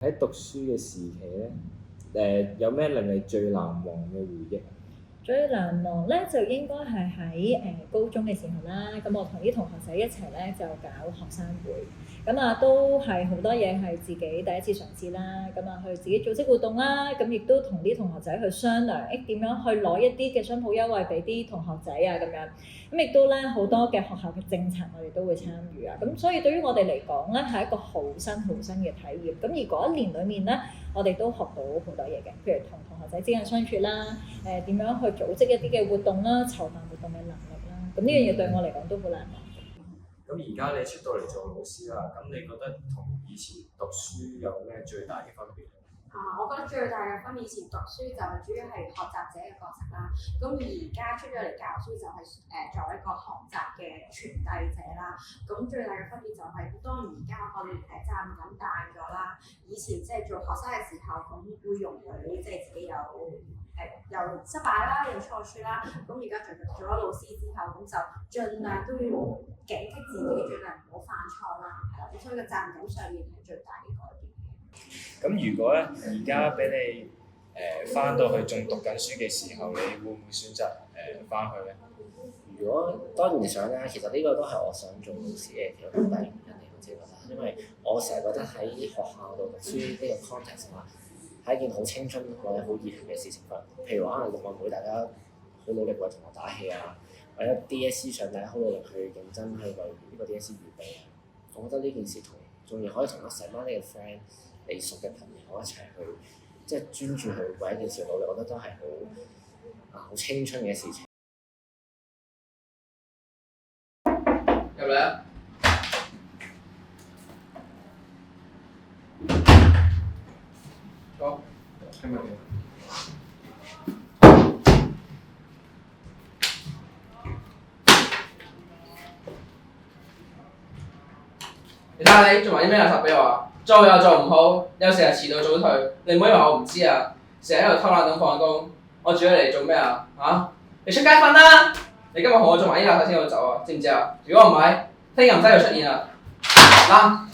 喺讀書嘅時期咧，有咩令你最難忘嘅回憶？最難忘咧就應該係喺高中嘅時候啦，咁我同啲同學仔一齊咧就搞學生會，咁啊都係好多嘢係自己第一次嘗試啦，咁啊去自己組織活動啦，咁亦都同啲同學仔去商量，點樣去攞一啲嘅商鋪優惠俾啲同學仔啊咁樣，咁亦都咧好多嘅學校嘅政策我哋都會參與啊，咁所以對於我哋嚟講咧係一個好新嘅體驗，咁而嗰一年裡面咧我哋都學到好多嘢嘅，譬如同同學仔之間相處啦，點樣去組織一啲嘅活動啦，籌辦活動嘅能力啦，咁呢樣嘢對我嚟講都好難忘。咁而家你出到嚟做老師啦，咁你覺得同以前讀書有咩最大嘅分別？我覺得最大嘅分別，以前讀書就係主要係學習者嘅角色啦，咁而家出咗嚟教書就係作為一個學習嘅傳遞者啦。咁最大嘅分別就係、當而家我哋責任感大咗啦，以前即係做學生嘅時候，咁會容許即係自己有失敗啦，有錯處啦。咁而家做咗老師之後，咁就盡量都要警惕自己，盡量唔好犯錯啦。係啦，咁所以個責任感上面係最大嘅改變。咁如果咧而家俾你翻到去仲讀緊書嘅時候，你會唔會選擇翻去咧？如果當然想啦，其實呢個都係我想做老師嘅其中一個原因嚟，我自己覺得，因為我成日覺得喺學校度讀書呢個 context 話係一件好青春或者好熱血嘅事情。譬如話可能陸運會大家好努力為同學打氣啊，或者 DSE 上大家好努力去認真去為呢個 DSE 預備啊。我覺得呢件事仲要可以同一成班呢個 friend 你熟嘅朋友一齊去，即係專注去為一件事努力，我覺得都係好青春嘅事情。入嚟啊！好，今日嘅。你睇下你做埋啲咩垃圾俾我啊！做又做唔好，又成日遲到早退，你唔好以為我唔知啊！成日喺度偷懶等放工，我住咗嚟做咩啊？你出街瞓啦！你今日同我做埋啲垃圾先好走啊，知唔知啊？如果唔係，聽日唔使又出現啦。嗱。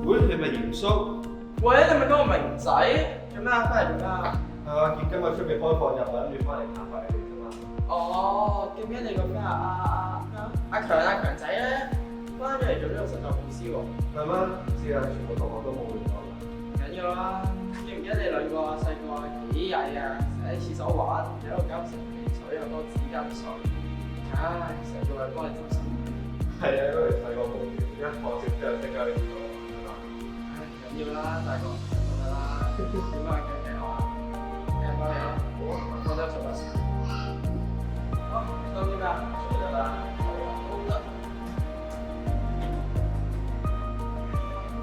喂，你咪嚴叔？喂，你咪嗰個明仔，做咩啊？翻嚟做咩啊？係啊，見今日出面開放日，諗住翻嚟探下你哋啫嘛。哦，記唔記得你個咩啊？阿強仔咧，翻咗嚟做呢個實習老師喎。係咩？唔知啊，全部同學都冇聯絡啦。唔緊要啦，記唔記得你兩個細個幾曳啊？成日喺廁所玩，喺度搞成鼻水又多紙巾水，唉，成日都係幫你執手。係啊，因為細個無聊，一放學之後即刻嚟做啊嘛。唉，唔緊要啦，大個就得啦。點解嘅我啊？聽翻嚟啦，我都做得成。好，收啲咩啊？做得啦，係啊，好得。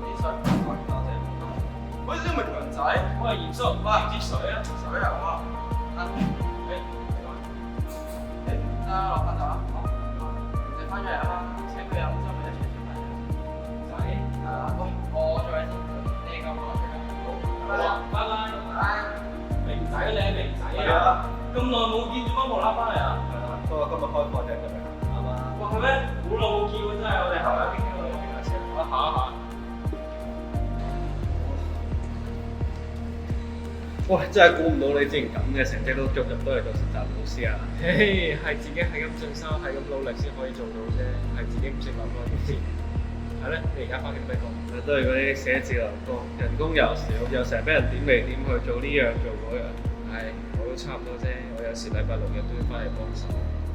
啲水，多謝。喂，呢個咪強仔？我係嚴叔，哇，支水啊，水啊，哇！落班就啦，好，你翻咗嚟啊，請佢飲咗咪一齊食飯仔，喂，我做緊先，你哋咁我出緊，好，拜拜。明仔你係明仔啊？咁耐冇見，做乜無啦啦翻嚟啊？係啊，不過今日開放啫，今日啱啊。哇，係咩？好耐冇見喎，真係，我哋行下傾傾，我哋傾下先，好啊，行啊行。喂，真係估唔到你之前咁嘅成績都捉入到嚟做實習老師啊！嘿，係自己係咁進修，係咁努力先可以做到啫，係自己唔識諗咯，點知？係咧，你而家翻幾多工？都係嗰啲寫字樓工，人工又少，又成日俾人點嚟點去做呢樣做嗰樣。唉，我都差唔多啫，我有時禮拜六日都要翻嚟幫手。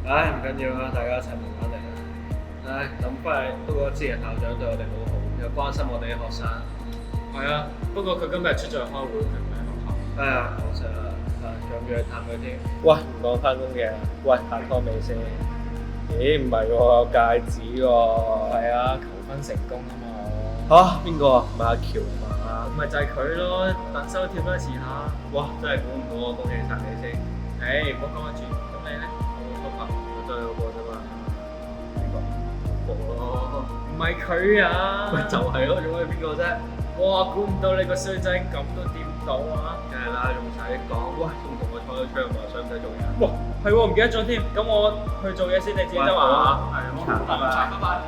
唉，唔緊要啦，大家一齊慢慢嚟啦。唉，諗翻起，不過之前校長對我哋好好，又關心我哋啲學生。係啊，不過佢今日出咗去開會，佢唔喺學校。哎呀，可惜啦，仲要去探佢添。喂，唔講翻工嘅，喂，拍拖未先？咦，唔係喎，有戒指喎。係啊，求婚成功啊嘛！嚇，邊個啊？唔係阿喬啊嘛？咁咪就係佢咯，等收貼啦，遲下。哇，真係估唔到喎，恭喜晒你先。誒，唔好講住，咁你咧？我拍我對我個啫嘛。邊個？咯。唔係佢啊！咪就係咯，仲可以邊個啫？哇！估唔到你個衰仔咁都掂到啊！梗係啦，仲唔使講。喂，仲同我坐咗窗喎，使唔使做嘢？哇，係喎，唔記得咗添。咁我去做嘢先，你自己走啊！係，好，拜拜。拜拜。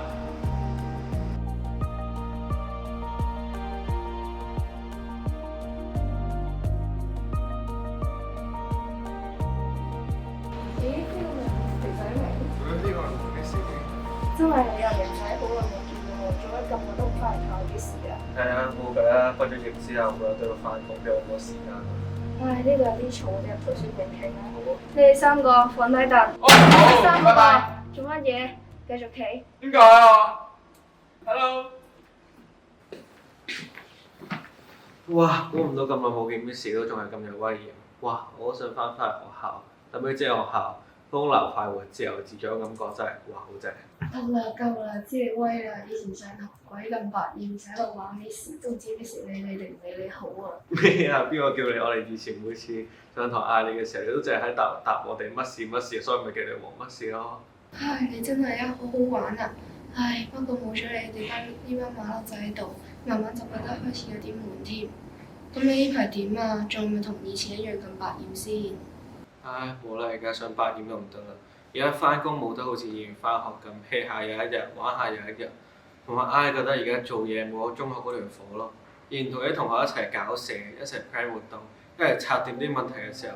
咦？呢個咪肥仔嚟？呢個係咩事嘅？真係你又肥仔，好耐冇見喎，做乜咁耐都唔翻嚟睇我幾時啊？係啊，冇計啦，畢咗業之後，每日都要翻工，邊有咁多時間？唉，呢度有啲嘈，我哋入圖書館傾啦。你哋三個放低凳。哦，好，三個拜拜。做乜嘢？繼續企。點解啊？Hello。哇！估唔到咁耐冇見 Miss 都仲係咁有威嚴。哇！我都想翻學校，等佢知學校風流快活、自由自在嘅感覺真係哇好正。夠啦，知你威啦！以前上堂鬼咁百厭，成日喺度話 Miss，都唔知 Miss 理你定唔理你好啊！咩啊？邊個叫你？我哋以前每次上堂嗌你嘅時候，你都淨係喺答我哋乜事乜事，所以咪叫你黃乜事咯。唉，你真係好好玩啊！唉，不過冇咗你哋呢班馬騮仔喺度，慢慢就覺得開始有啲悶添。咁你呢排點啊？仲係咪同以前一樣咁百厭先？唉，冇啦，而家想百厭都唔得啦。而家翻工冇得好似以前翻學咁 hea 下有一日，玩下又一日。同埋唉，覺得而家做嘢冇我中學嗰條火咯。以前同啲同學一齊搞社，一齊 plan 活動，一齊拆掂啲問題嘅時候，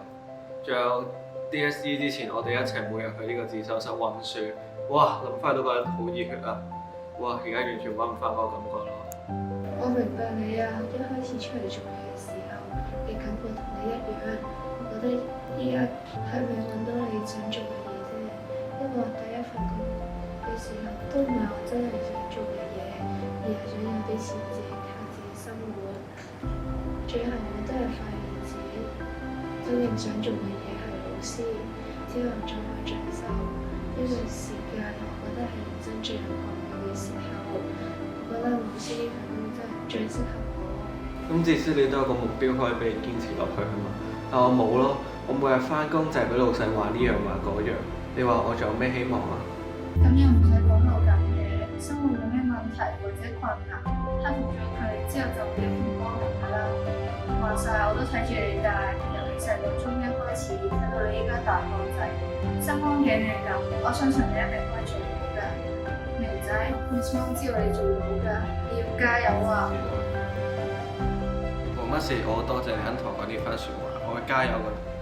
仲有 DSE 之前，我哋一齊每日去呢個自修室温書。哇！諗翻都覺得好熱血啊！哇！而家完全揾唔翻嗰個感覺咯。我明白你啊！一開始出嚟做嘢嘅時候，嘅感覺同你一樣。我覺得依家係咪揾到你想做嘅嘢啫？因為第一份工嘅時候都唔係我真係想做嘅嘢，而係想有啲錢自己靠自己生活。最後我都係發現自己真正想做嘅嘢係老師，之後再去進修。呢段時間我覺得係人生最有學習嘅時候，我覺得老師呢份工真係最適合我。咁至少你都有個目標可以俾你堅持落去啊嘛。但我冇咯，我每日翻工就係俾老細話呢樣話嗰樣。你話我仲有咩希望啊？咁又唔使講到咁嘅，生活有咩問題或者困難，克服咗佢之後就會一片光明㗎啦。話晒我都睇住你大，由你細個中一開始睇到你依家大個仔，心光頸嘅咁，我相信你一定可以做到㗎。明仔，Miss Wong知道你做到㗎，你要加油啊！冇乜事，我多謝你肯同我講呢番説話，我會加油㗎。